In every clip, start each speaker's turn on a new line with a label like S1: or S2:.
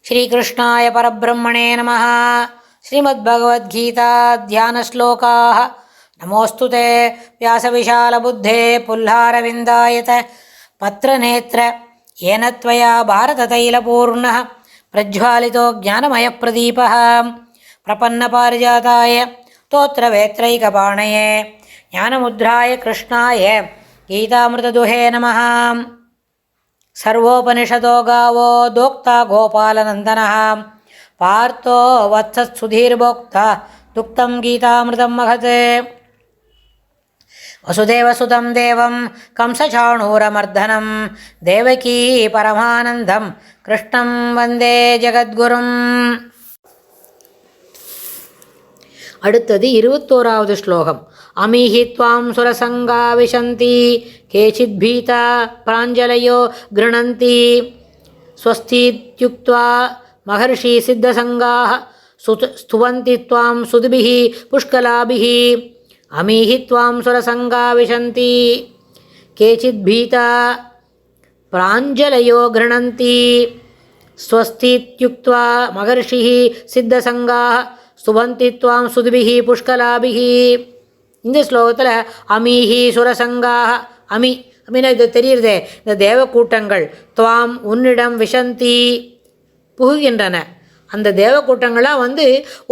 S1: श्रीकृष्णाय परब्रह्मणे नमः। श्रीमद्भगवद्गीता ध्यानश्लोकाः। नमोऽस्तु ते व्यासविशालबुद्धे पुल्लारविन्दायत पत्रनेत्र येन त्वया भारततैलपूर्णः प्रज्वालितो ज्ञानमयप्रदीपः प्रपन्नपारिजाताय स्तोत्रवेत्रैकपाणये ज्ञानमुद्राय कृष्णाय गीतामृतदुहे नमः। सर्वोपनिषदो गावो दोक्ता गोपालनन्दनः पार्थो वत्सत्सुधीर्भोक्ता दुक्तं गीतामृतं महत्। वसुदेवसुतं देवं कंसचाणूरमर्दनं देवकी परमानन्दं कृष्णं वन्दे ஜகத்குரும். அடுத்தது 21வது ஸ்லோகம். அமீஹி த்வாம் சுரசங்கா விஷந்தி கேசித் பீதா பிராஞ்சலயோ கிருணந்தி ஸ்வஸ்தித்யுக்த்வா மகர்ஷி சித்தசங்காः ஸ்துவந்தி த்வாம் சுதுபிः புஷ்கலாபிः. அமீஹி த்வாம் சுரசங்கா விஷந்தி கேசித் பீதா பிராஞ்சலயோ கிருணந்தி ஸ்வஸ்தித்யுக்த்வா மகர்ஷிः சித்தசங்காः ஸ்துவந்தி த்வாம் சுதுபிஹி புஷ்கலாபிஹி. இந்த ஸ்லோகத்தில் அமீஹி சுரசங்காக அமினா இது தெரியுறதே, இந்த தேவக்கூட்டங்கள் துவாம் உன்னிடம் விஷந்தி புகுகின்றன. அந்த தேவக்கூட்டங்களாக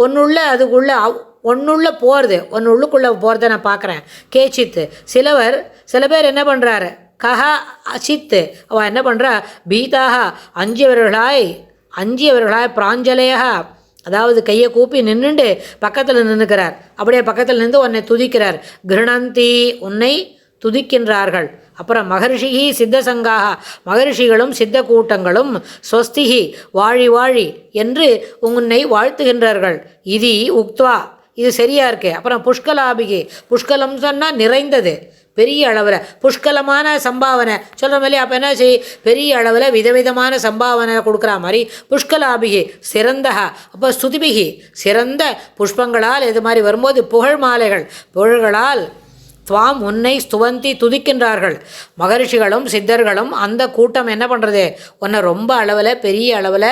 S1: ஒன்றுள்ள அதுக்குள்ளே ஒன்றுள்ள போகிறது, ஒன்றுள்ளுக்குள்ளே போகிறத நான் பார்க்குறேன். கேச்சித்து சில பேர் என்ன பண்ணுறாரு, கஹா அசித்து அவள் என்ன பண்ணுறா, பீதாக அஞ்சியவர்களாய் பிராஞ்சலையாக அதாவது கையை கூப்பி நின்றுண்டு பக்கத்தில் நின்றுக்கிறார். அப்படியே பக்கத்தில் நின்று உன்னை துதிக்கிறார். கிருணந்தி உன்னை துதிக்கின்றார்கள். அப்புறம் மகர்ஷிஹி சித்தசங்காக மகர்ஷிகளும் சித்த கூட்டங்களும் ஸ்வஸ்திஹி வாழி வாழி என்று உன்னை வாழ்த்துகின்றார்கள். இது உக்த்வா இது சரியா இருக்கு. அப்புறம் புஷ்கலாபிகி புஷ்கலம் சொன்னால் நிறைந்தது, பெரிய அளவில் புஷ்கலமான சம்பாவனை சொல்கிற மாதிரி. அப்போ என்ன பெரிய அளவில் விதவிதமான சம்பாவனை கொடுக்குற மாதிரி புஷ்கலாபிகி சிறந்தகா. அப்போ ஸ்துதிபிகி சிறந்த புஷ்பங்களால் இது மாதிரி வரும்போது புகழ் மாலைகள் புகழ்களால் துவாம் உன்னை ஸ்துவந்தி துதிக்கின்றார்கள். மகர்ஷிகளும் சித்தர்களும் அந்த கூட்டம் என்ன பண்ணுறது, உன்னை ரொம்ப அளவில் பெரிய அளவில்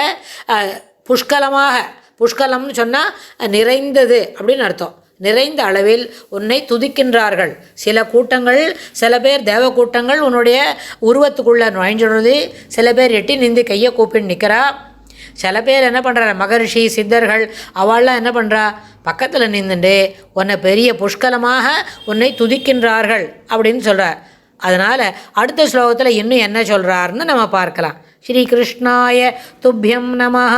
S1: புஷ்கலம்னு சொன்னால் நிறைந்தது அப்படின்னு அர்த்தம். நிறைந்த அளவில் உன்னை துதிக்கின்றார்கள். சில கூட்டங்கள், சில பேர் தேவ கூட்டங்கள் உன்னுடைய உருவத்துக்குள்ளே நுழைஞ்சிடுறது. சில பேர் எட்டி நின்று கையை கூப்பின்னு நிற்கிறா. சில பேர் என்ன பண்ணுறா, மகர்ஷி சித்தர்கள் அவள்லாம் என்ன பண்ணுறா, பக்கத்தில் நின்றுண்டு உன்னை பெரிய புஷ்கலமாக உன்னை துதிக்கின்றார்கள் அப்படின்னு சொல்கிறார். அதனால் அடுத்த ஸ்லோகத்தில் இன்னும் என்ன சொல்கிறாருன்னு நம்ம பார்க்கலாம். ஸ்ரீ கிருஷ்ணாய துப்யம் நமஹ.